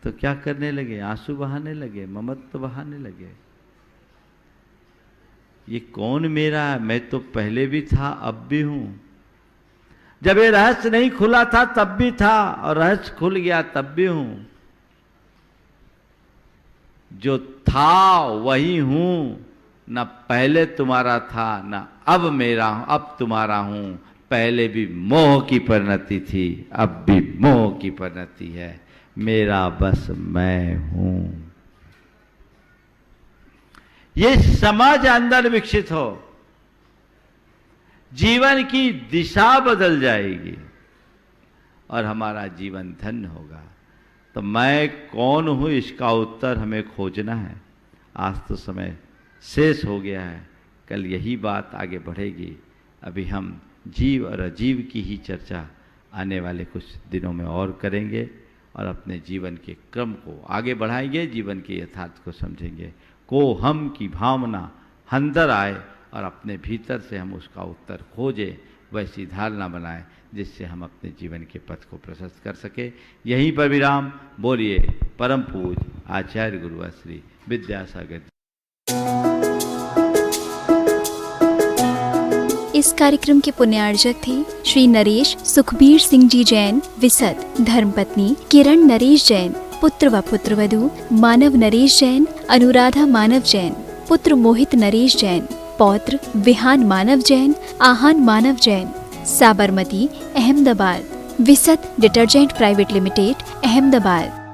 तो क्या करने लगे, आंसू बहाने लगे, ममत्व बहाने लगे। ये कौन मेरा है, मैं तो पहले भी था, अब भी हूं। जब ये रहस्य नहीं खुला था तब भी था, और रहस्य खुल गया तब भी हूं। जो था वही हूं, न पहले तुम्हारा था न अब मेरा हूं, अब तुम्हारा हूं। पहले भी मोह की परिणति थी, अब भी मोह की परिणति है। मेरा बस मैं हूं। ये समझ अंदर विकसित हो, जीवन की दिशा बदल जाएगी और हमारा जीवन धन्य होगा। तो मैं कौन हूं, इसका उत्तर हमें खोजना है। आज तो समय शेष हो गया है, कल यही बात आगे बढ़ेगी। अभी हम जीव और अजीव की ही चर्चा आने वाले कुछ दिनों में और करेंगे और अपने जीवन के क्रम को आगे बढ़ाएंगे, जीवन के यथार्थ को समझेंगे। को हम की भावना अंदर आए और अपने भीतर से हम उसका उत्तर खोजें, वैसी धारणा बनाएं जिससे हम अपने जीवन के पथ को प्रशस्त कर सके। यहीं पर विराम। बोलिए परम पूज्य आचार्य गुरु श्री विद्यासागर। इस कार्यक्रम के पुण्यार्जक थे श्री नरेश सुखबीर सिंह जी जैन विसद, धर्मपत्नी किरण नरेश जैन, पुत्र व पुत्रवधू मानव नरेश जैन, अनुराधा मानव जैन, पुत्र मोहित नरेश जैन, पौत्र Vihan Manav Jain, Aahan Manav Jain, Sabarmati Ahmedabad, Visad detergent private limited Ahmedabad.